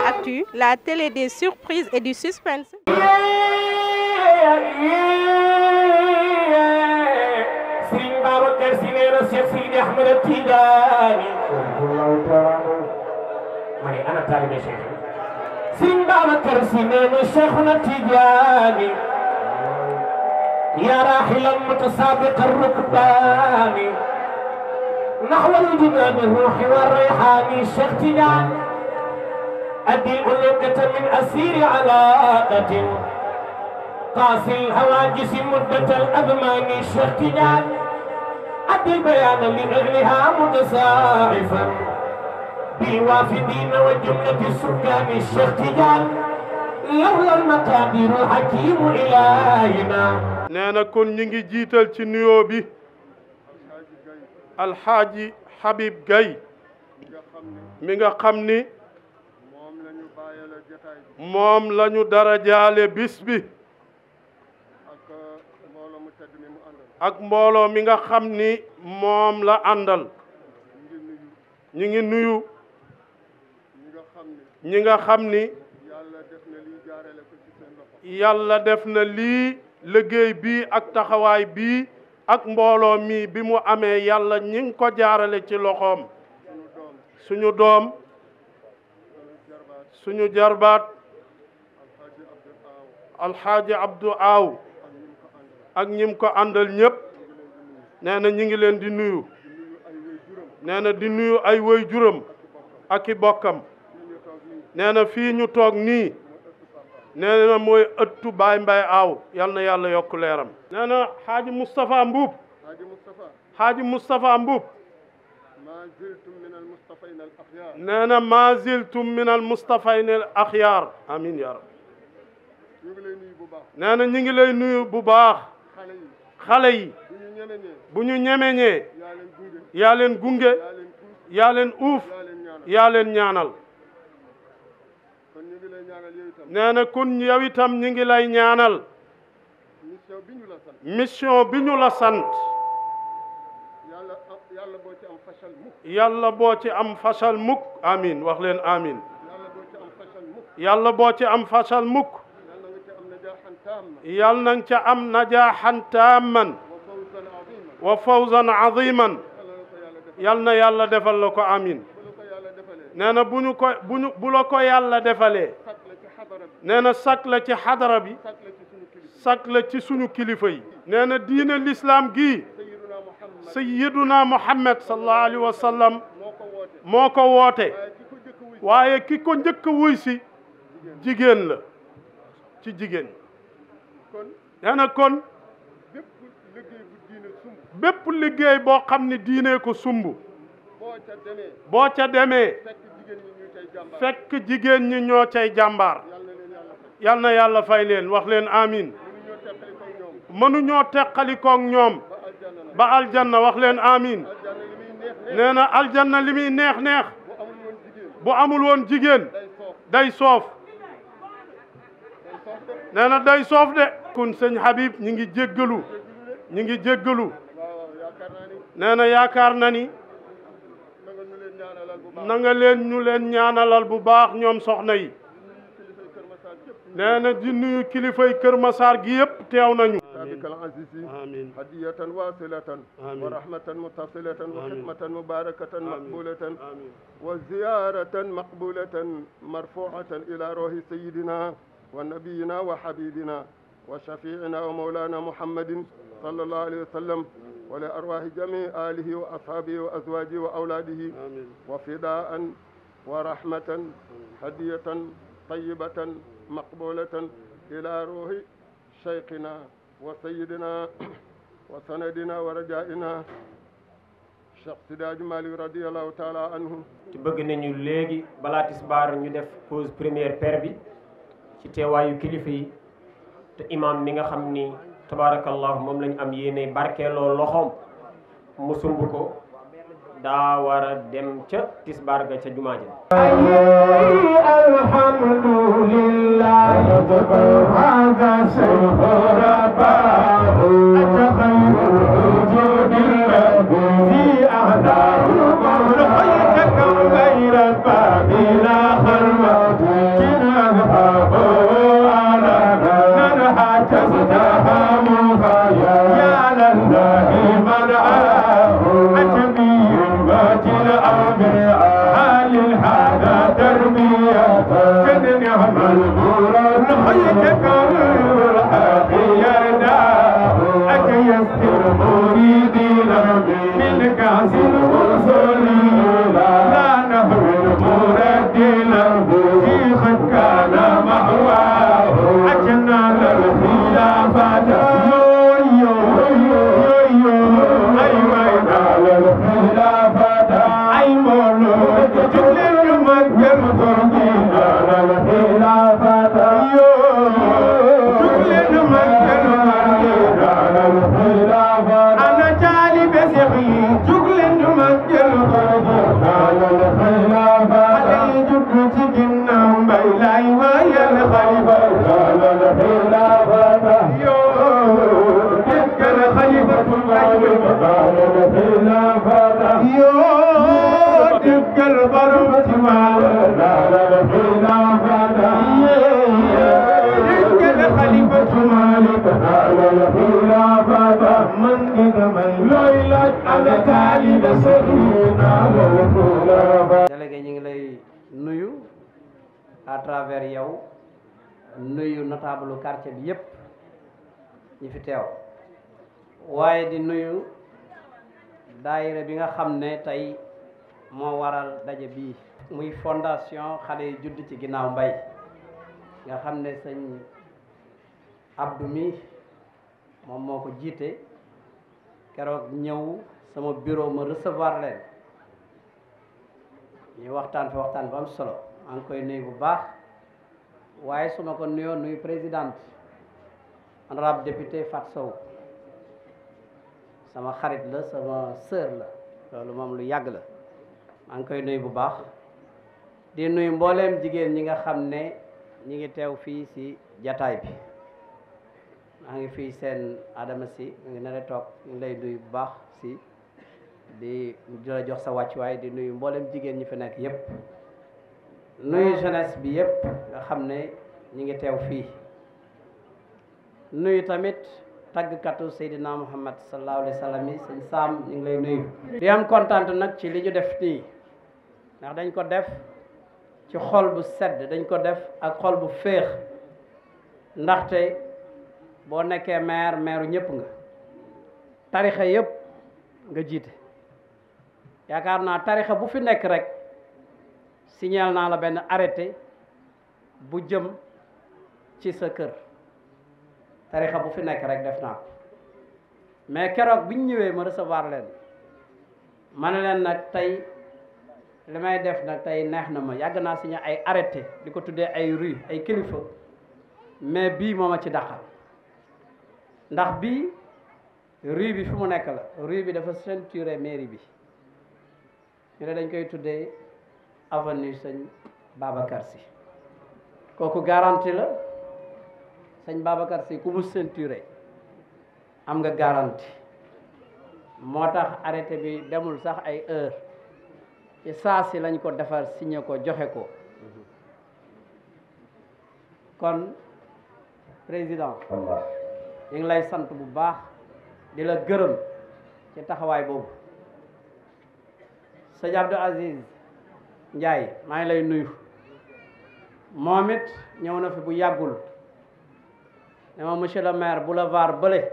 Actu, la télé des surprises et du suspense. Serigne Babacar si nee na Cheikh Sidi Ahmed Tidiane ma ne ana taalibe Cheikh Serigne Babacar si nee na Cheikhuna Tidiane ya rahilan mutasabiq ar-rukban نحو الجنان الروح والريحان الشيخ تيجان أدي الألوكة من أسير علاقة قاسي الهواجس مدة الأزمان الشيخ تيجان أدي البيان لأهلها متساعفا بالوافدين وجملة السكان الشيخ تيجان لولا المقادير الحكيم إلهنا نانا كون نيجي جيتال تي نيو بي الحاجي حبيب GAYE ميغا خامني موم لا دارا جالé bis bi ak mbolo mi nga xamni mom la àndal ñi ngi nuyu ñi nga xamni yàlla def na lii liggéey bi ak taxawaay bi ak mbolo mi bi mu amé yàlla ñi ngi ko jaarale ci loxom suñu doom suñu jarbaat alxaaji Abdou Aw ak ñim ko àndal ñépp néna ñi ngi leen di nuyu néna di nuyu ay waajuram ak i bokkam néna fi ñu toog nii néna mooy ëttu Baay Mbaye Aw yal na yàlla yokk leeram néna xaaji Moustapha Mbuub xaaji Moustapha Mbuub néna ma ziltum min al mustafayn al akhyar amin ya rab néna ñi ngi lay nuyu bu baax xale yi bu ñu ñemeñee yaa leen gunge yaa leen uuf yaa leen ñaanal néna kun yow itam ñi ngi lay ñaanal mission bi ñu la sant yàlla boo ci am fashal mukk amin wax leen amin yàlla boo ci am fashal mukk yàlla nang ca am najaahan taamman wa fawzan aziman yàlla na yàlla defal la ko amin nee na bu la ko yàlla defalee nee na sak la ci xadara bi sak la ci suñu kilifa yi nee na diine l'islam gii sayyiduna Muhammad sallallahu alayhi wa sallam moo ko woote waaye ki ko njëkk a wuy si jigéen la ci jigéen nee na kon bépp liggéey boo xam ne diine ko sumb boo ca demee fekk jigéen ñi ñoo cay jàmbaar yal na yàlla fay leen wax leen amin mënuñoo teqalikoog ñoom ba aljanna wax leen amin nee na aljanna li muy neex neex bu amul woon jigéen day soof nee na day soof de kun sëñ Habib ñi ngi jéggalu nee na yaakaar na ni na nga ñu leen ñaanalal bu baax ñoom soxna yi nee na di nuyu kilifay Keur Masar gi yépp teew nañu كتابك العزيز آمين هدية واصلة آمين ورحمة متصلة وخدمة مباركة مقبولة آمين وزيارة مقبولة مرفوعة إلى روح سيدنا ونبينا وحبيبنا وشفيعنا ومولانا محمد صلى الله عليه وسلم ولأرواح جميع آله وأصحابه وأزواجه وأولاده آمين وفداء ورحمة هدية طيبة مقبولة إلى روح شيخنا وسيدنا وسندنا ورجائنا Cheikh Sidaaji Malick radiyallahu taala anhu ci bëgg nañu léegi balaa tisbaar ñu def pause première paire bi ci teewaayu kilifa yi te imam mi nga xam ni tabarakallahu moom lañu am yéene barkeeloo loxoom mu sumb ko daa war a dem ca tisbaar ga ca jumaa ja alhamdulillah hada shaykhuraba atakhayru wujudillah fi a'dahu mawlaka غير الباب لا خلوة كنذهب على ننحى تزدهم خيا يا لله منعاه عجبي باجل أوبعاء للحاجة تربية كنعم الغرور حيتك الحقينا أتيسر مريدين من كاس الوصول لا نهر المردين في خد كان محواه أجنا للخلافة يو أيوة للخلافة أي مولود جلل مكر تربينا للخلافة يو جلل مكر تربينا للخلافة أنا جالي بسخي جلل مكر تربينا للخلافة علي جبت جنا مبي لا يوايا الخليفة للخلافة يو تلك الخليفة للخلافة يو تلك البرمة للخلافة تلك الخليفة مالك للخلافة من قدم الليلة على تالي بسرنا للخلافة délégué ñi ngi lay nuyu à travers yow nuyu notable quartier bi yépp ñi fi teew waaye di nuyu daayira bi nga xam ne tey moo waral daje bii muy fondation xale yi judd ci ginnaaw Mbaye nga xam ne sëñ Abdou mi moom moo ko jiite keroog ñëw sama bureau ma recevoir leen ñu waxtaan fi waxtaan bu am solo maa ngi koy nuyu bu baax waaye su ma ko nuyoo nuyu présidente honorable député Fat Sow sama xarit la sama sœur la loolu moom lu yàgg la maa ngi koy nuyu bu baax di nuyu mbooleem jigéen ñi nga xam ne ñi ngi teew fii ci jataay bi maa ngi fii seen Adama si mu ngi ne toog ñu ngi lay nuyu bu baax si di la jox sa wàccuwaay di nuyu mboolem jigéen ñi fi nekk yépp nuyu jeunesse bi yépp nga xam ne ñi ngi teew fii nuyu tamit tàggkatu Seydina Muhammad sallallahu alayhi wa sallam yi sëñ Saam ñu ngi lay nuyu di am kontaan nag ci li ñu def nii ndax dañ ko def ci xol bu sedd dañ ko def ak xol bu féex ndaxte boo nekkee maire ñépp nga tarixa yépp nga jiite yaakaar naa tarixa bu fi nekk rek signal naa la benn arrêté bu jëm ci sa kër tarixa bu fi nekk rek def naa ko mais keroog bi ñu ñëwee ma recevoir leen ma ne leen nag tey li may def nag tey neex na ma yàgg naa signé ay arrêté di ko tuddee ay rue ay kilifa mais bii moo ma ci dàqal ndax bii rue bi fi mu nekk la rue bi dafa ceinturé mairie bi ñu ne dañ koy tuddee avenue sëñ Babacar Sy kooku garantie la sëñ Babacar Sy ku mu ceinturé am nga garantie moo tax arrêté bi demul sax ay heure ci saa si lañ ko defar signé ko joxe ko kon président ñu ngi lay sant bu baax di la gërëm ci taxawaay boobu sëñ Abdou Aziz Ndiaye maa ngi lay nuyu moom it ñëw na fi bu yàggul ne ma monsieur le maire boulevard bële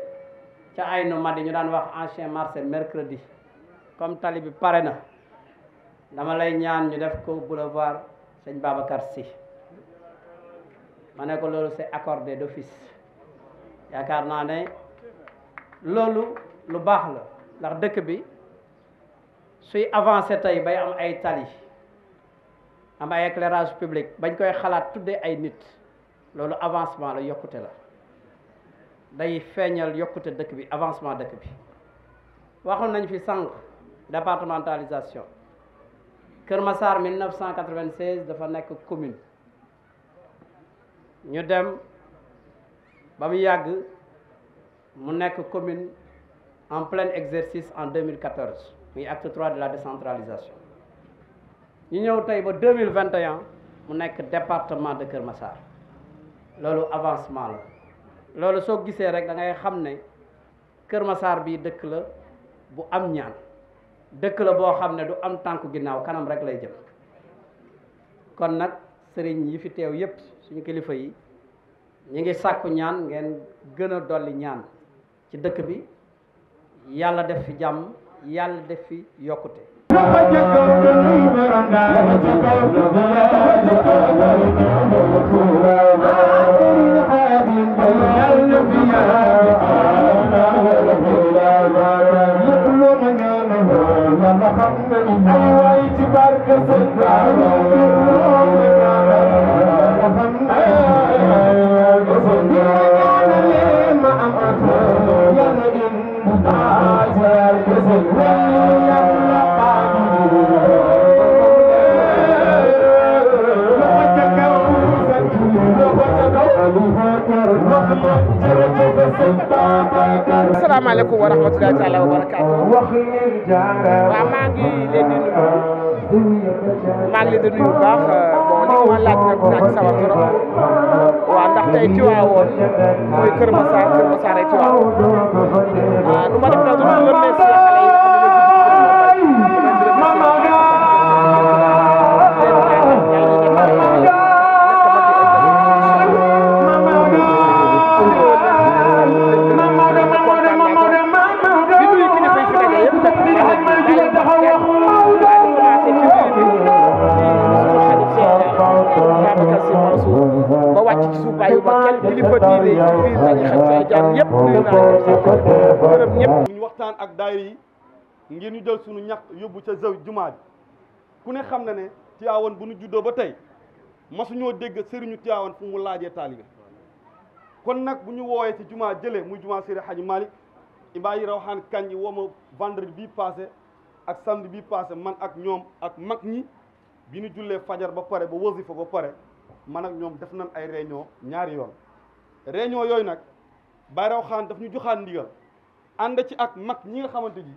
ca Aynu Madi ñu daan wax ancien marché mercredi comme tali bi pare na dama lay ñaan ñu def ko boulevard sëñ Babacar Sy ma ne ko loolu c'est accordé d'office yaakaar naa ne loolu lu baax la ndax dëkk bi suy avancé tey bay am ay tali am ay éclairage public bañ koy xalaat tuddee ay nit loolu avancement la yokkute la day feeñal yokkute dëkk bi avancement dëkk bi waxoon nañ fi sànq départementalisation Keur Masar 1996 dafa nekk commune ñu dem ba mu yàgg mu nekk commune en plein exercice en 2014 muy acte 3 de la décentralisation ñu ñëw tey ba 2021 mu nekk département de Keur Masar loolu avancement la loolu soo gisee rek da ngay xam ne Keur Masar bii dëkk la bu am ñaan dëkk la boo xam ne du am tànku ginnaaw kanam rek lay jëm kon nag sëriñ yi fi teew yépp suñu kilifa yi ñi ngi sàkku ñaan ngeen gën a dolli ñaan ci dëkk bi yàlla def fi jàmm yàlla def fi yokkute asalaamaaleykum wa rahmatulahi taala wa barakaatu waaw maa ngi leen di nuyu bu baax bon li ma laaj nag naa ci sawar trop waaw ndax tey Tiwaawoon mooy Keur Masar ay Tiwaawoon nu ma def nag du ñu remercier xale yi ba wàcc ci suuf bàyyi ba kenn kilifa diine yi ci biir dañuy xam say jaan yëpp nuyu naa gërëm ñëpp ñu waxtaan ak daayira yi ngir ñu jël suñu ñàkk yóbbu ca zaw jumaa ji ku ne xam na ne Tiwaawan bu ñu juddoo ba tey masuñoo dégg sëriñu Tiwaawan fu mu laajee taalibe kon nag bu ñu woowee ci jumaa jëlee muy jumaa Seydi Hadji Malick Mbaye RAWHANE KADJI woo ma vendredi bii passé ak samedi bii passé man ak ñoom ak mag ñi bi ñu jullee fajar ba pare ba wasifa ba pare man ak ñoom def nañ ay réunion ñaari yoon réunion yooyu nag Mbaye RAWHANE daf ñu joxaan ndigal ànd ci ak mag ñi nga xamante ji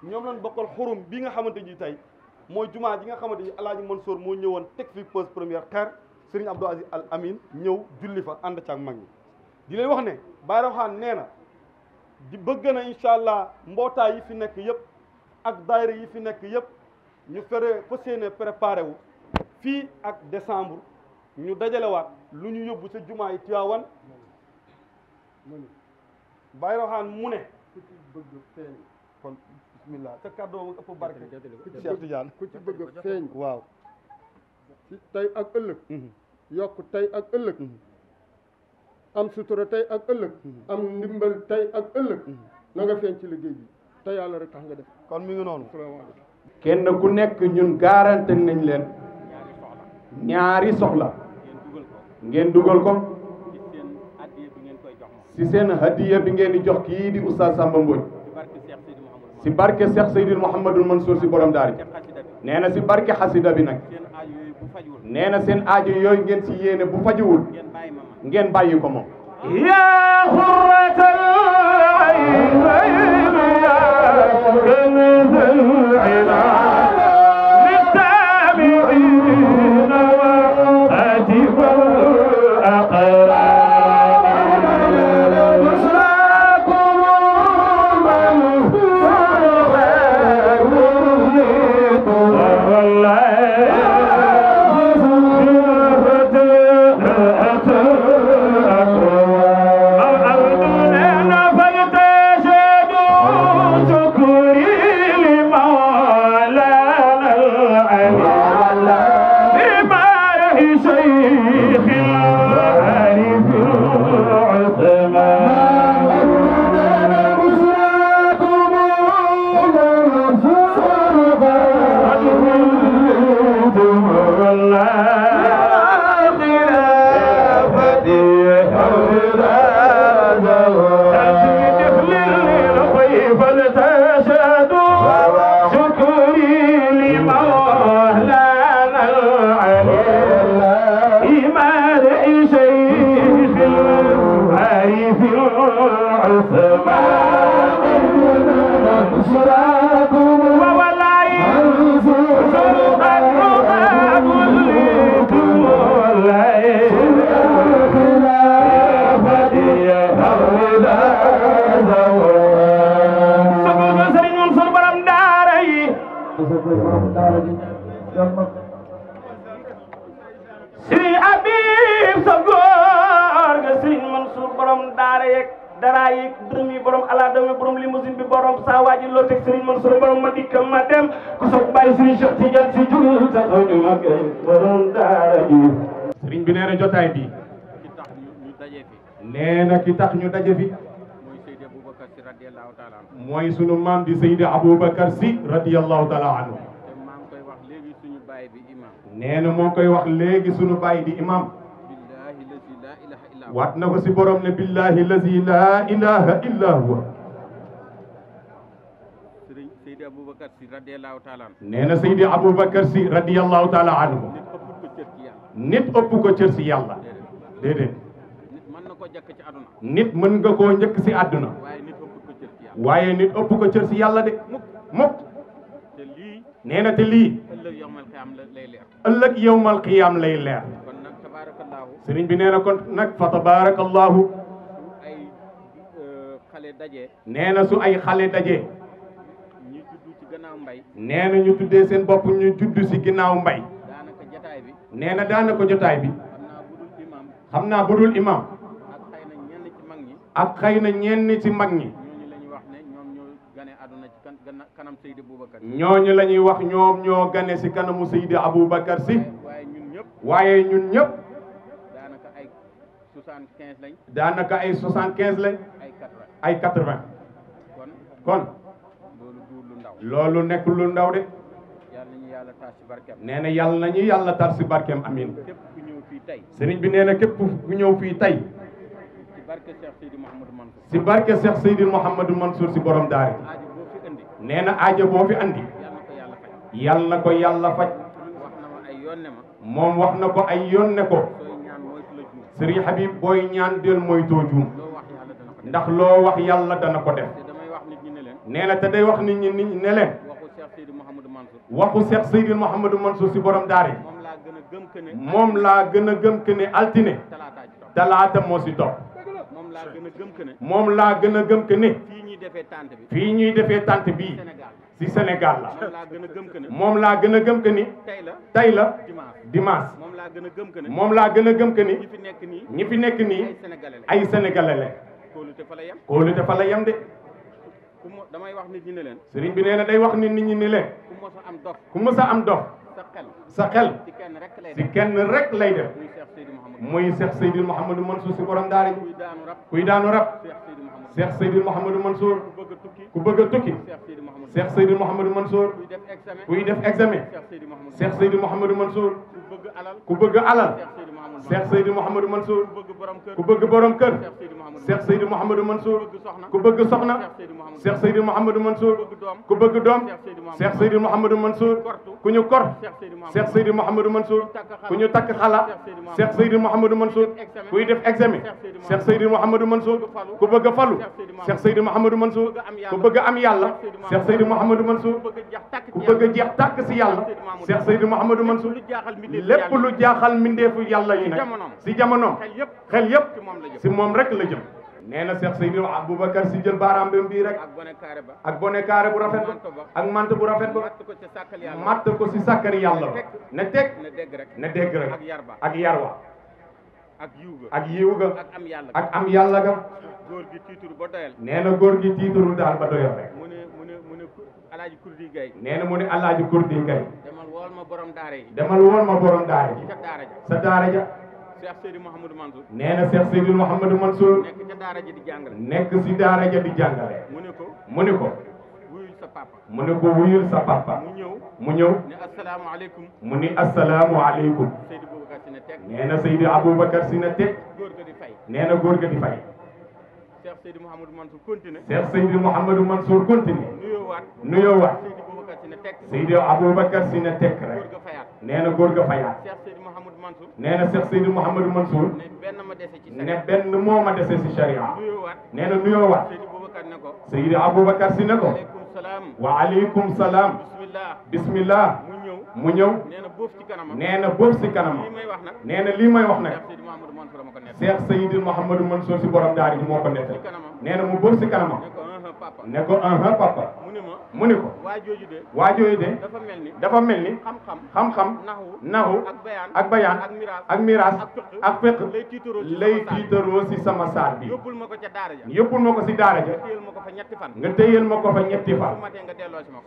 ñoom lañ bokkal xurum bi nga xamante ji tey mooy jumaa ji nga xamante ji Alaaji Mansour moo ñëwoon teg fi pose première xeer Serigne Abdou Aziz Al Amin ñëw julli fa ànd ci ak mag ñi di leen wax ne Mbaye RAWHANE nee na di bëgg na incha allah mbootaay yi fi nekk yëpp ak daayira yi fi nekk yëpp ñu fere fa séene préparé wu fii ak décembre ñu dajalewaat lu ñu yóbbu sa jumaa yi Tiwaawan Mbaye RAWHANE mu ne ku ci bëgg feeñ kon bismillah te kàddoo ëpp barke Cheikh Tidiane ku ci bëgg feeñ waaw ci tey ak ëllëg yokk tey ak ëllëg am sutura tey ak ëllëg am ndimbal tey ak ëllëg na nga feeñ ci liggéey bi te yàlla rek tax nga def kon mi ngi noonu asalaamaaleykum kenn ku nekk ñun garanti nañ leen ñaari soxla ngeen dugal ko ci seen hadiya bi ngeen di jox kii di oustaz Samba Mbodj ci barke Cheikh Seydil Mouhamadul Mansour si borom daari nee na ci barke xasida bi nag nee na seen aajo yooyu ngeen ci yéene bu fajiwul ngeen bàyyi ko moom يا قرة العين يا كنز العنان للتابعين وأجب الأقران العارف العثمان Serigne ABIP sa góor nga Serigne Mansour borom daara yeeg dara yeeg dërëm yi borom ala doomi borom limousine bi borom saa waaji loo teg Serigne Mansour borom ma dikk ma dem ku soog bàyyi Serigne Cheikh Tidiane si jugul taxaw ñu mag borom daara ji. Serigne bi nee na jotaay bi nee na ki tax ñu daje fi mooy sunu maam di Seydi Aboubacar Sy radiyallahu taala anhu. nee na moo koy wax léegi sunu baay di imam waat na ko si borom ne billahi lazi la ilaha illa huwa. nee na Seydi Aboubacar Sy radiyallahu taala anhu nit ëpp ko cër si yàlla déedéet. nit mën nga koo njëkk si àdduna waaye nit ëpp ko cër si yàlla de mukk. nee na te lii ëllëg yowmal qiyaam lay leer. sëriñ bi nee na kon nag fa tabarakallahu nee na su ay xale daje nee na ñu tuddee seen bopp ñu judd si ginnaaw mbay. nee na daanaka jotaay bi xam naa budul imam ak xëy na ñenn ci mag ñi ñooñu la ñuy wax ñoom ñoo gane si kanamu Seydi Aboubacar Sy waaye ñun ñëpp daanaka ay 75 lañ ay 80 kon loolu nekk lu ndaw de. nee na yàlla nañu yàlla tar si barkeem amin. sëriñ bi nee na képp ku ñëw fii tey si barke Cheikh Seydi Mouhamadou Mansour si borom daari nee na aajo boo fi andi yàlla na ko yàlla faj. moom wax na ko ay yoon ne ko Serigne Habib booy ñaan del moytoo juum ndax loo wax yàlla dana ko def. nee na te day wax nit ñi ne leen waxu Cheikh Seydi Mouhamadou Mansour si borom daari moom laa gën a gëm que ne altine talaata moo si topp. moom laa gën a gëm que ne fii ñuy defee tànt bii si Sénégal la. moom laa gën a gëm que ni tey la dimanche. moom laa gën a gëm que ni ñi fi nekk nii ay sénégalais la. kóolute fa la yem de. damay wax nit ñi ne leen. sëriñ bi nee na day wax nit ñi ne leen. ku mës a am dof sa xel si kenn rek lay def muy Cheikh Seydi Mouhamadou Mansour si borom daara ji. kuy daanu rab Cheikh Seydi Mouhamadou Mansour. ku bëgg a tukki Cheikh Seydi Mouhamadou Mansour. kuy def examen Cheikh Seydi Mouhamadou Mansour. ku bëgg alal Cheikh Seydi Mouhamadou Mansour. ku bëgg borom kër Cheikh Seydi Mouhamadou Mansour. ku bëgg soxna Cheikh Seydi Mouhamadou Mansour. ku bëgg doom Cheikh Seydi Mouhamadou Mansour. ku ñu kor Cheikh Seydi Mouhamadou Mansour. ku ñu takk xala Cheikh Seydi Mouhamadou Mansour. kuy def examen Cheikh Seydi Mouhamadou Mansour. ku bëgg a falu Cheikh Seydi Mouhamadou Mansour. ku bëgg a am yàlla Cheikh Seydi Mouhamadou Mansour. ku bëgg a jeex tàkk si yàlla Cheikh Seydi Mouhamadou Mansour. lépp lu jaaxal mbindeefu yàlla yi nag si jamonoom xel yëpp si moom rek la jëm. nee na Cheikh Seydi Aboubacar si jël baaraam bi bii rek ak bone carré bu rafet ba ak mante bu rafet ba matt ko si sàkkari yàlla ba ne teg ne dégg rek ak yar wa ak yiw ga ak am yàlla ga. nee na góor gi tiiturul daal ba doyal rek. alaaji kurdi gay nee na mu ne alaaji kurdi gay demal wool ma borom daara yi demal wool ma borom daara ji ca daara ja sa daara ja Cheikh Seydi Mouhamadou Mansour nee na Cheikh Seydi Mouhamadou Mansour nekk ca daara ja di jàngale nekk si daara ja di jàngale mu ne ko wuyul sa papa mu ne ko wuyul sa papa mu ñëw ne asalaamaaleykum mu ni asalaamaaleykum Seydi Boubacar si ne teg nee na Seydi Aboubacar si na teg góor ga di fay nee na góor ga di fay Cheikh Seydi Mouhamadou Mansour continue Cheikh Seydi Mouhamadou Mansour continue nuyoowaat Seydi Boubacar si ne teg Seydi Aboubacar si na teg rek góor ga fayaat nee na góor ga fayaat Cheikh Seydi Mouhamadou Mansour nee na Cheikh Seydi Mouhamadou Mansour ne benn ma dese ci ne benn moo ma dese si charia nuyoowaat nee na nuyoowaat Seydi Boubacar ne ko Seydi Aboubacar si ne ko aleykum salaam wa aleykum salaam bismillah mu ñëw nee na boof ci kanamam nee na boof si kanamam lii may wax nag nee na lii may wax nag Cheikh Seydi Mouhamadou Mansour ma ko nekk Cheikh Seydi Mouhamadou Mansour si borom daara ji moo ko nekk nee na mu boof si kanamam ne ko papa mu ni ko waajooju de dafa mel ni xam-xam naxu ak bayaan ak miraas ak fiqh lay tiitaroo si sama saar bi yóbbul ma ko si daara ja nga téyel ma ko fa ñetti fan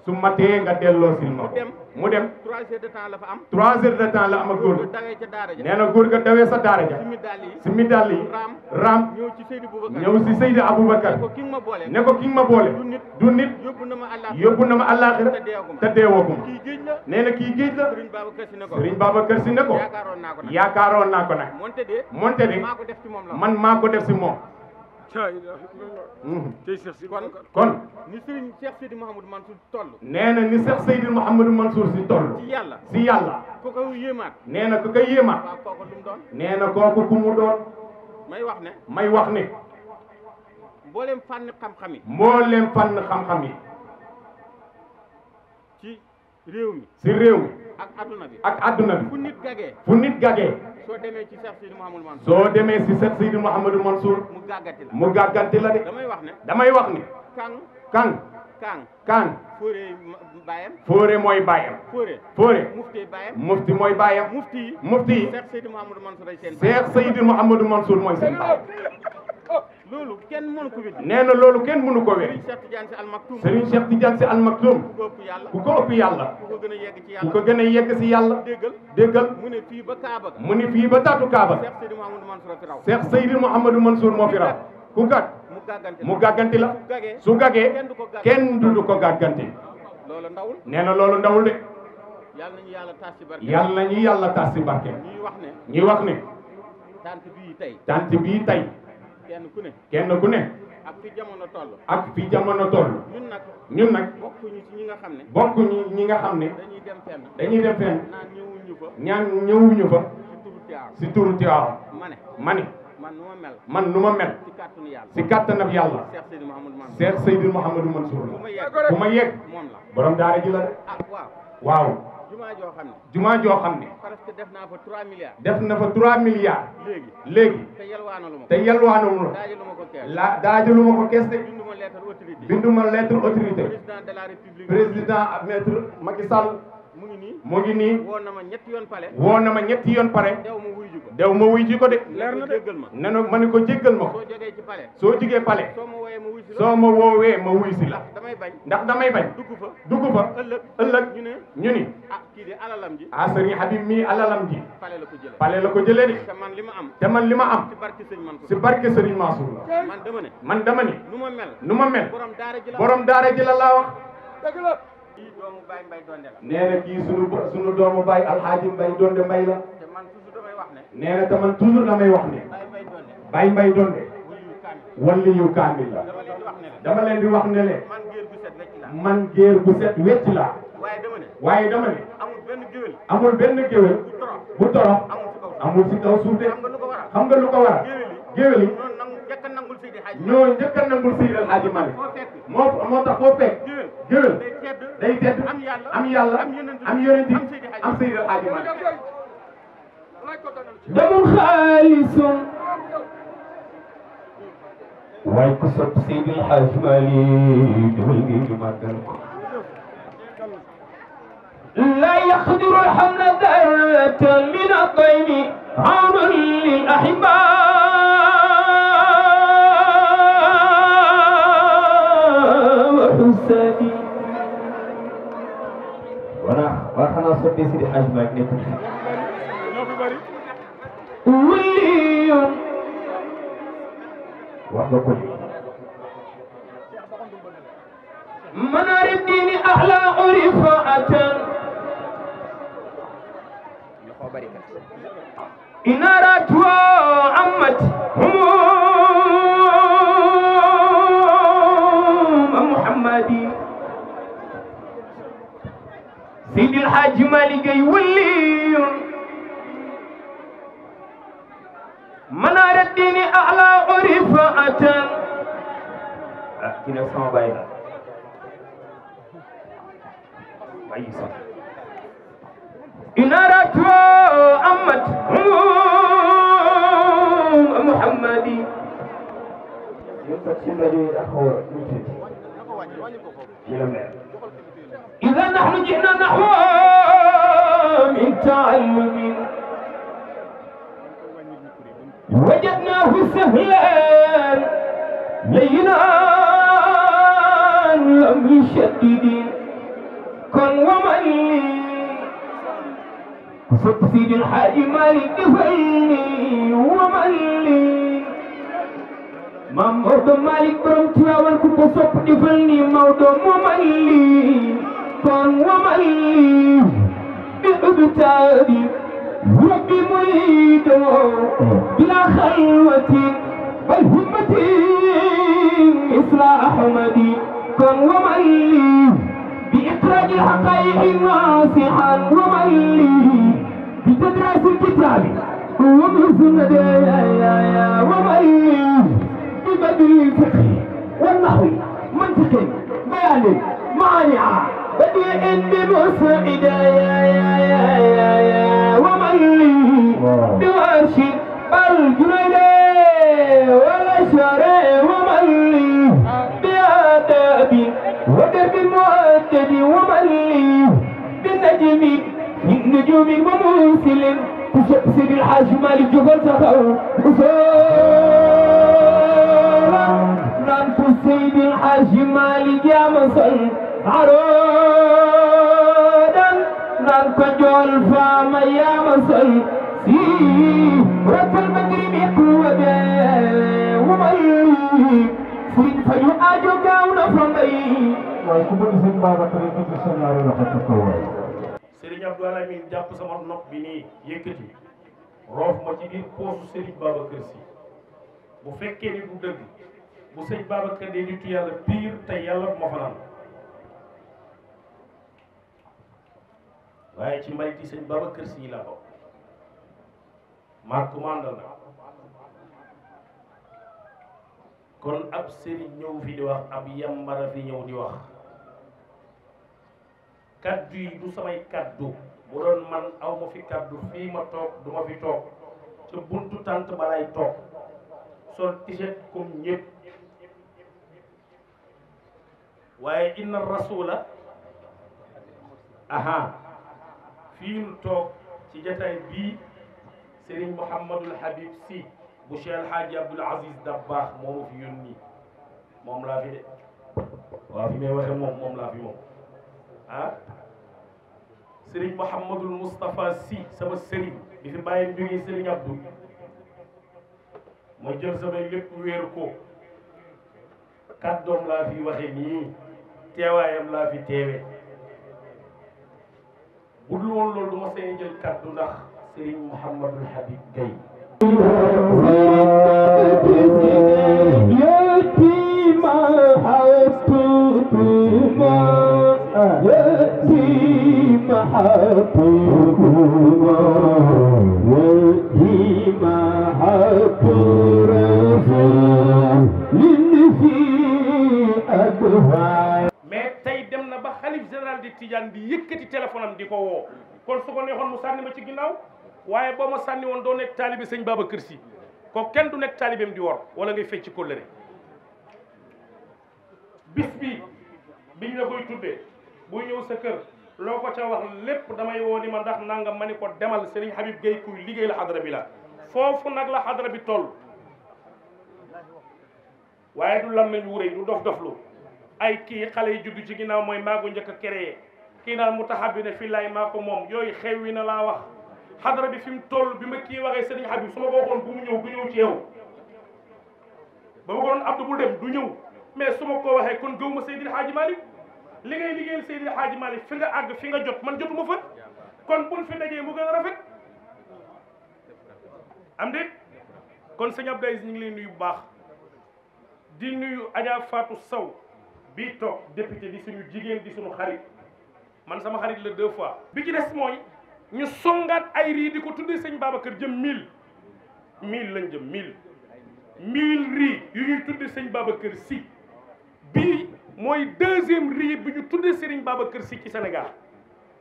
su matee nga delloo sil ma ko mu dem 3 heures de temps la fa am 3 heures de temps la am ak góor nee na góor ga dawee sa daara ja si mi dàll yi raam ñëw si Seydi Aboubacar ne ko ki nga ma boole du nit yóbbu na ma àllaaxira te deewagum nee na kii géej la Serigne Babacar si ne ko yaakaaroon naa ko nag monte de man maa ko def si moom kon ni Serigne Cheikh Seydi Mouhamadou Mansour toll nee na ni Cheikh Seydi Mouhamadou Mansour si toll si yàlla ku ko yéemaat nee na ku ko yéemaat waaw kooku lu mu doon nee na kooku ku mu doon may wax ne mbooleem fànn xam-xam yi mbooleem fànn xam-xam yi ci réew mi si réew mi ak adduna bi fu nit gagee soo demee ci Cheikh Seydi Mouhamadou Mansour soo demee si Cheikh Seydi Mouhamadou Mansour mu gàgganti la de damay wax ne kan fóore mooy baayam fóore mufti mooy baayam mufti yi Cheikh Seydi Mouhamadou Mansour ay seen Cheikh Seydi Mouhamadou Mansour mooy seen baay loolu kenn mënu ko wéddi nee na loolu kenn mënu ko wéddi Serigne Cheikh Tidiane Sy Al Maktoum ku ko ëpp yàlla ku ko gën a yegg si yàlla déggal mu ne fii ba Kaaba mu ne fii ba taatu Kaaba Cheikh Seydi Mouhamadou Mansour fi raw Cheikh Seydi Mouhamadou Mansour moo fi raw ku gàtt mu gàgganti la su gàggee kenn du ko gàgganti nee na loolu ndawul de yàlla nañu yàlla taas si barke ñuy wax ne tant bii tey kenn ku ne ak fi jamono toll ñun nag bokkuñu ñi nga xam ne dañuy dem fenn ñaan ñëwuñu fa si turu Tiwaawan ma ne man nu ma mel si kàttanab yàlla Cheikh Seydi Mouhamadou Mansour la bu ma yegg borom daara ji la de waaw jumaa joo xam ne presque def naa fa 3 milliards def na fa 3 milliards léegi te yalwaanalu la daajaluma ko kees de binduma lettre autorité président maître Macky Sall mu ngi nii woo na ma ñetti yoon pare dew ma wuy ji ko de leer na déggal ma ne ma ni ko jéggal ma ko soo jógee pale soo ma woowee ma wuy si la ndax damay bañ dugg fa ëllëg ñu ni kii de alalam ji Serigne Habib mii alalam ji pale la ko jëlee de te man li ma am si barke Serigne Mansour la man dama ne nu ma mel borom daara ji la laa wax nee na kii sunu doomu baay alxaaji Mbaye Donde Mbaye la nee na te man toujours damay wax ne Baye Mbaye Donde walli yu kaamil la dama leen di wax ne leen man géer bu set wecc la waaye dama ne amul benn géwél bu torox amul si kaw suuf de xam nga lu ko waral géwél yi ñoo njëkk a nangul Seydi El Hadji Malick moo tax foo fekk géwél day tedd am yàlla am yonent am Seydi El Hadji Malick damul xaalisun waaye ku sopp Seydi El Hadji Malick defal ngeen ñu màggal ko لا يقدر الحمل ذات من الطين عون للأحباء وحسابي taalibe Seydi Hadji Malick nekk ñoo fi bari waliyoon wax nga ko منار الدين أحلى رفاعة إنارات وعمت هموم محمدي سيد الحاج مالك يولي منار الدين أحلى رفاعة كنا سما باينا إنارات أمت محمدي إذا نحن جئنا نحو من تعلم وجدناه سهلا لينا لم يشدد كن ومن لي صوت سيد الحاج مالك دفلني ومن لي مام موضو مالك برم تياوان كوكو صوت دفلني موضو ومن لي كن ومن لي بإبتادي ربي مريدو بلا خلوة بل همتي مثل أحمدي كن ومن لي بإخراج الحقائق ناصحا ومن لي بتدريس الكتاب ومن سنة ومن لي ببدل الفقه والنحو منطق بيان مانع بديع بمسعد ومن لي بواشد الجنيد والأشعر ومن لي بآداب ودرب مؤدد ومن لي بالنجم من نجوم ومرسل تشبسر الحاج مالك جبل سخو وصولا نانت السيد الحاج مالك يا مصر عرودا نانك جول فاما يا مصر سي رب المغرب يقوى ومن لي Serigne Fadiou aajo gaaw na fa mbay waaye ku bëgg sëñ Babacar yi ci sa ñaari loxo ca kaw waay Serigne Abdou Alamine jàpp sama nopp bi nii yëkkati roof ma ci biir poosu Serigne Babacar si bu fekkee ni du dëgg bu sëñ Babacar dee nitu yàlla pire te yàlla bu ma fanaan waaye ci mbayti sëñ Babacar si la ko maa commandal na kon ab sëriñ ñëw fi di wax ab yambara fi ñëw di wax kaddu yi du samay kaddu bu doon man aw ma fi kaddu fii ma toog du ma fi toog ca buntu tànt balay toog sol t-shirt comme ñëpp waaye inna rasula aha fii nu toog ci jataay bii sëriñ Mouhamadul Habib Sy bu Cheikh El Hadji Abdoul Aziz Dabakh moomu fi yónni moom laa fi de waaw fi may waxe moom laa fi moom ah Serigne Mouhamadul Moustapha Sy sama Serigne bi fi bàyyi jógee Serigne Abdou ma jël samay lépp wéeru ko kàddoom laa fi waxe nii teewaayam laa fi teewe bu dul woon loolu du ma seen jël kàddu ndax Serigne Mouhamadul Habib Gaye mais tey dem na ba xalif général di Tidiane di yëkkati téléphone am di ko woo kon su ko neexoon mu sànni ma ci ginnaaw waaye boo ma sànni woon doo nekk taalibe sëñ Babacar Sy ko kenn du nekk taalibeem di wor wala ngay fecc kóllëre bis bi biñ la koy tuddee buy ñëw sa kër loo ko ca wax lépp damay woo ni ma ndax nangam ma ni ko demal Serigne Habib Gaye kuy liggéey la xadara bi la foofu nag la xadara bi toll waaye du lam nañ wuré du dof doflu ay kii xale yi juddu ci ginnaaw mooy maa ko njëkk a créé kii naan mutahabbina fillahi maa ko moom yooyu xew wi na laa wax xadara bi fi mu toll bi ma kii waxee sëriñ Habib su ma ko waxoon bu mu ñëw du ñëw ci yow ba ma ko doon Abdou bul dem du ñëw mais su ma ko waxee kon gëw ma Seydil Hadji Malick li ngay liggéeyal Seydil Hadji Malick fi nga àgg fi nga jot man jotuma fa kon buñ fi dajee mu gën a rafet am déet kon sëñ Abdou Aziz ñu ngi lay nuyu bu baax di nuyu Adja Fatou Sow bii toog député di suñu jigéen di suñu xarit man sama xarit la 2 fois bi ci des mooy ñu songaat ay rii di ko tuddee sëñ Babacar jëm 1000 lañ jëm 1000 rii yu ñuy tuddee sëñ Babacar si bii mooy 2e rii bi ñu tuddee Serigne Babacar si ci Sénégal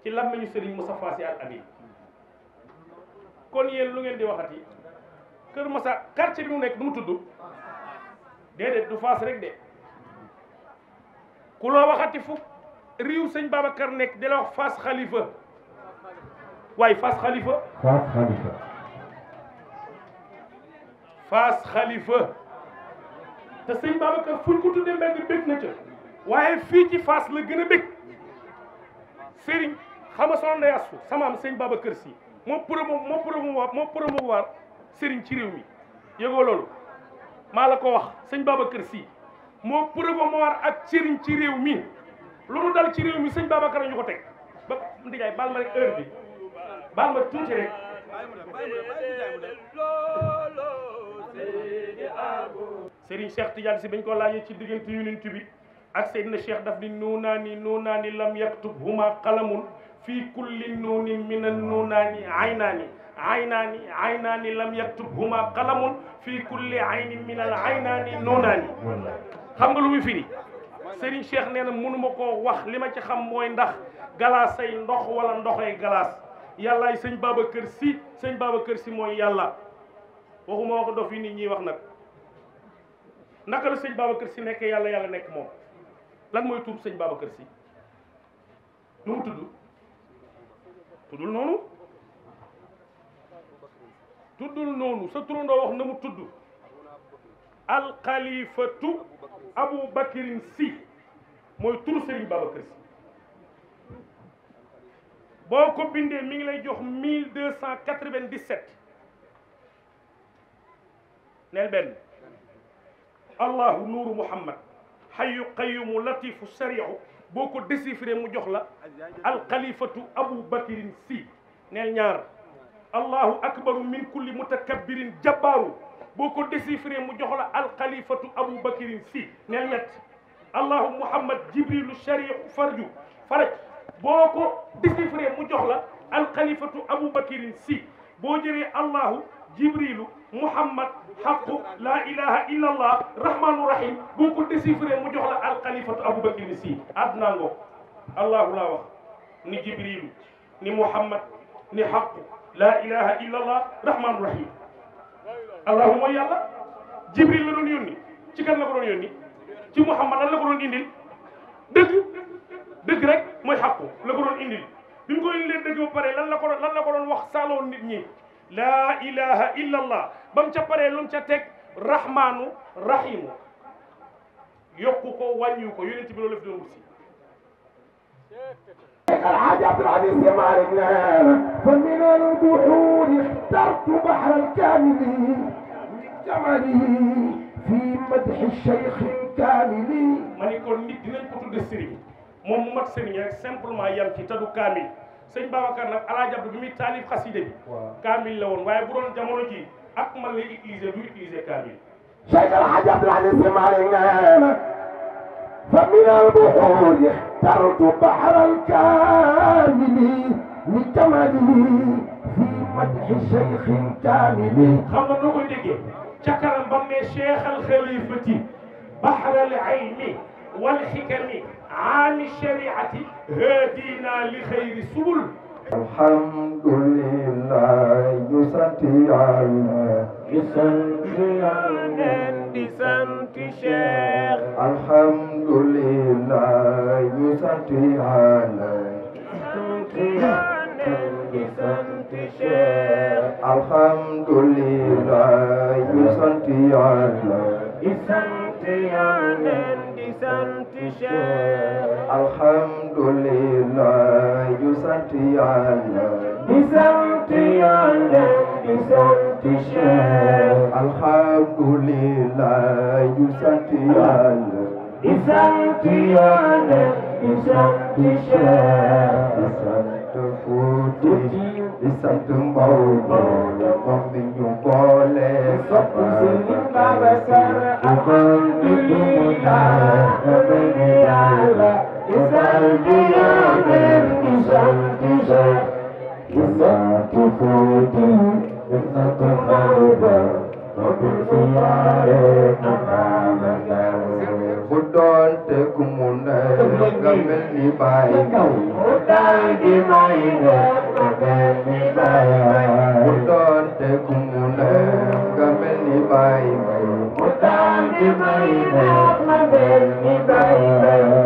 ci lam nañu Serigne Moustapha Sy Al Amine kon yéen lu ngeen di waxati Keur Masar quartier bi mu nekk du mu tudd déedéet du Fass rek de ku loo waxati fu riiw sëñ Babacar nekk di la wax Fass Khalifa waaye Fass Khalifa Fass Khalifa te sëñ Babacar fuñ ko tuddee mbedd bég na ca waaye fii ci Fass la gën a bég Serigne xam nga soxna Ndeye Astou sama am sëñ Babacar si moo promouvoir Serigne ci réew mi yëgoo loolu maa la ko wax sëñ Babacar si moo promouvoir ak Serigne ci réew mi lu nu dal ci réew mi sëñ Babacar ñu ko teg ba ndijaay baal ma rek heure bi baal ma tuuti rek Serigne Cheikh Tidiane si bañ ko laajee ci diggante yonent bi ak Seydina Cheikh daf ni nuunaani lam yaktub huma qalamun fii kulli nuunin min an nuunaani aynaani lam yaktub huma qalamun fii kulli aynin min al aynaani nuunaani xam nga lu muy firi Serigne Cheikh nee na mënuma koo wax li ma ci xam mooy ndax galaasay ndox wala ndoxay galaas yàllaay sëñ Babacar si mooy yàlla waxuma wax dof yi nit ñi wax nag naka la sëñ Babacar si nekkee yàlla yàlla nekk moom lan mooy tur sëñ Babacar si nu mu tuddul noonu sa turandoo wax na mu tudd alxalifatu Abou Bakirin si mooy turu Serigne Babacar si boo ko bindee mi ngi lay jox 1297 neel benn allahu nuuru muhammad hayyu qayyumu latifu sariu boo ko déchiffré mu jox la alxalifatu Abou Bakirin si neel ñaar allahu akbaru min kulli mutakabbirin jabbaaru boo ko déchiffré mu jox la alxalifatu Abou Bakirin si neel ñett allahu muhammad jibrilu shariu farju faraj boo ko déchiffré mu jox la alxalifatu Abou Bakirin si boo jëlee allahu jibrilu muhammad xaqu la ilaha illa allah rahmanu rahim boo ko déchiffré mu jox la alxalifatu Abou Bakirin si addunaa ngo allahu laa wax ni jibrilu ni muhammad ni xaqu la ilaha illa allah rahmanu rahim allahu mooy yàlla jibril la doon yónni ci kan la ko doon yónni ci muhammad lan la ko doon indil dëgg rek mooy xaqu la ko doon indil bi mu ko indilee dëgg ba pare lan la ko doon wax saaloo nit ñi laa ilaha illa allah ba mu ca paree lu mu ca teg rahmanu rahimu yokku ko wàññiwu ko yonent bi loolu la fi doon wut si الحاج عبد العزيز يا مالك فمن البحور اخترت بحر الكامل جمله في مدح الشيخ الكامل ma ni kon nit dinañ ko tudde Serigne moom mu mat Serigne rek simplement yam ci tadu kaamil sëñ Babacar nag alaaji Abdou bi muy taalif xaside bi kaamil la woon waaye bu doon jamono ji ak man lay utiliser du utiliser kaamil شيخ الحاج عبد العزيز يا مالك فمن البحور اخترت بحر الكامل لجمله في مدح الشيخ الكامل xam nga noo koy déggee ca kanam ba ne cheikh al xalifati بحر العلم والحكم عام الشريعة هادينا لخير سبل الحمد لله يسنتيانا بسنت شيخ الحمد لله يسنتيانا بسنت شيخ الحمد لله يسنتيانا di sant Yonent di sant Cheikh alhamdulillah yu sant Yàlla di sant Yonent di sant Cheikh alhamdulillah yu sant Yàlla di sant Yonent di sant Cheikh di sant Fuuti di sant Mbaye moom mi ñu boole sopp Serigne Babacar alhamdulillah Yàlla di sant Yonent di sant Cheikh di sant Fuuti di sant Mbaye bu doon te ku mu ne nga mel ni Baye mu daal di may ne nga mel ni Baye bu doon te ku mu ne nga mel ni Baye mu daal di may ne nga mel ni Baye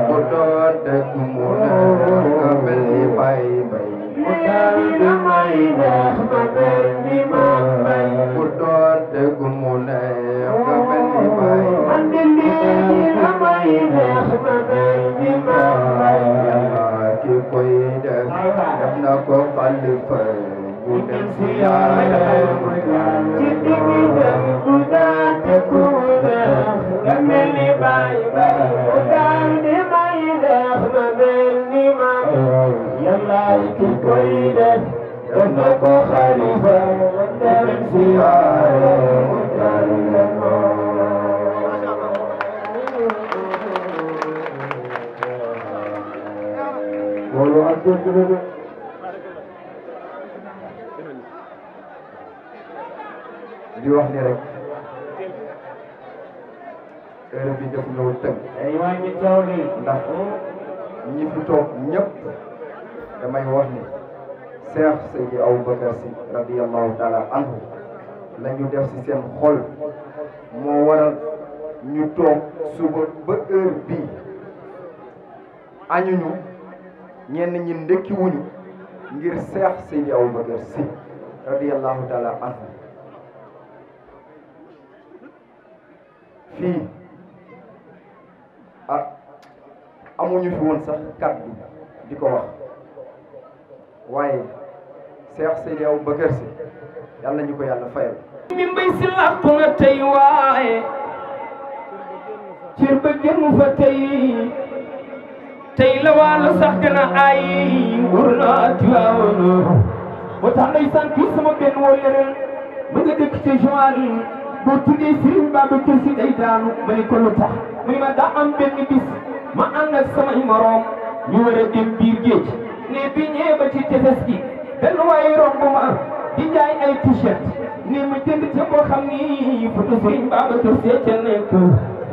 bu doon te ku mu ne nga mel ni Baye mu daal di may ne nga mel ni Baye bu doon te ku mu ne nga mel ni Baye Yàlla ki koy def def na ko xalifa bu dem si Yàlla ci diggi dem bu daan te ku def nga mel ni Baye bu daan di may def nga mel ni maam Yàlla ki koy def def na ko xalifa bu dem si Yàlla di wax ni rek heure bi def ñëw tënk ndax ñi fi toog ñëpp damay wax ni Cheikh Seydi Aboubacar Sy radiyallahu taala anhu la ñu def ci seen xol moo waral ñu toog suba ba heure bii añuñu ñenn ñi ndekki wuñu ngir Cheikh Seydi Aboubacar Sy radiyallahu taala anhu fii amuñu fi woon sax kàddu di ko wax waaye Cheikh Seydi Aboubacar Sy yàlla ñu ko yàlla fayal mi Mbaye si làqu nga tey waaye cër ba génn fa tey la wàllu sax gën a ay wóor naa Tiwaawan moo tax ndeysaan kii sama benn woo yeneen ma nga dëkk ca Joal boo tuddee Serigne Babacar Sy day daanu ma ne ko lu tax mu ne ma daa am benn bis ma ànd ak samay moroom ñu war a dem biir géej ne bi ñëwee ba ci tefes gi benn waaye romb ma di jaay ay t-shirt ne ma jënd ca boo xam ni photo Serigne Babacar Sy ca nekk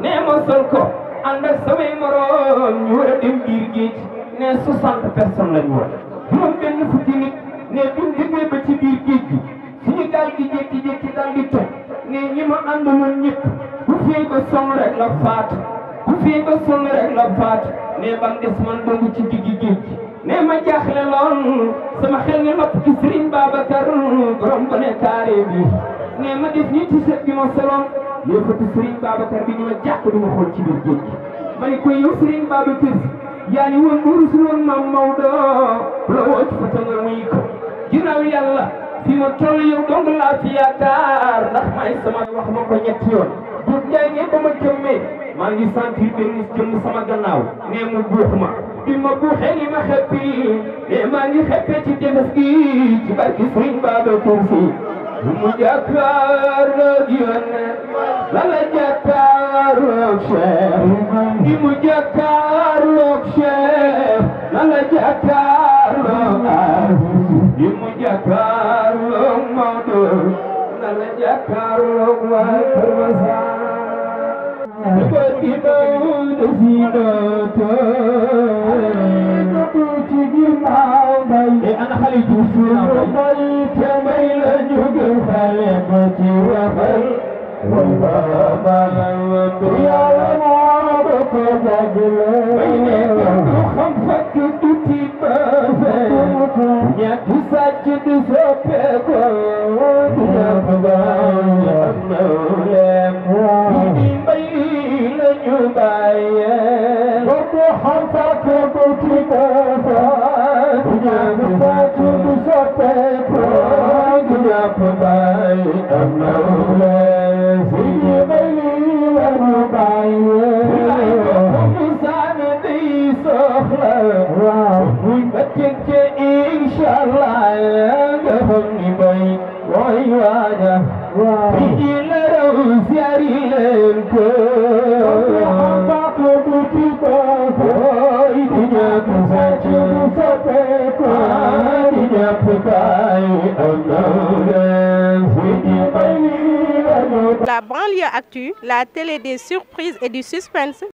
ne ma sol ko ànd ak samay moroom ñu war a dem biir géej ne 60 personnes lañu woon juróom benn fukki nit ne bi ñu déggee ba ci biir géej gi suñu gaal gi jékki-jékki daal di toj ne ñi ma àndaloon ñëpp bu fii ba sonn rek la faatu bu fii ba sonn rek la faatu ne bam des man dong ci diggi géej gi ne ma jaaxle lool sama xel ni lopp ci Serigne Babacar borom ba ne carré bi ne ma def nii t-shirt bi ma soloon les photos Serigne Babacar bi ñu ma jàpp di ma xool ci biir géej gi ma ne ko yow Serigne Babacar yaa ni woon bu rusul woon Maam Maodo la woo ci photo nga muy ko ginnaaw yàlla fi ma toll yow dong laa fi yaakaar ndax may sama wax ma ko ñetti yoon bu jaay ngeen ba ma jëmmee maa ngi sentir benn jëmm sama gannaaw ne mu buux ma bi ma buuxee ni ma xeppi ne maa ngi xeppee ci tefes gi ci barki Serigne Babacar Sy mu jàkkaarloog Yonent la la jàkkaarloog Cheikh ni mu jàkkaarloog Cheikh la la jàkkaarloog ni mu jàkkaarloog Maodo la la jàkkaarloog waa Keur Masar ko di Maodo si nooto ci ginnaaw Mbaye ana xale ju fi Mbaye te Mbaye la ñu gën xale ba ci waxal way baba yàlla moo ko jagle Mbaye ne du xam fakk du tiit ba fay ñàkk sàcc du soppeeku du ñàkk ba am na leem La banlieue actu, la télé des surprises et du suspense.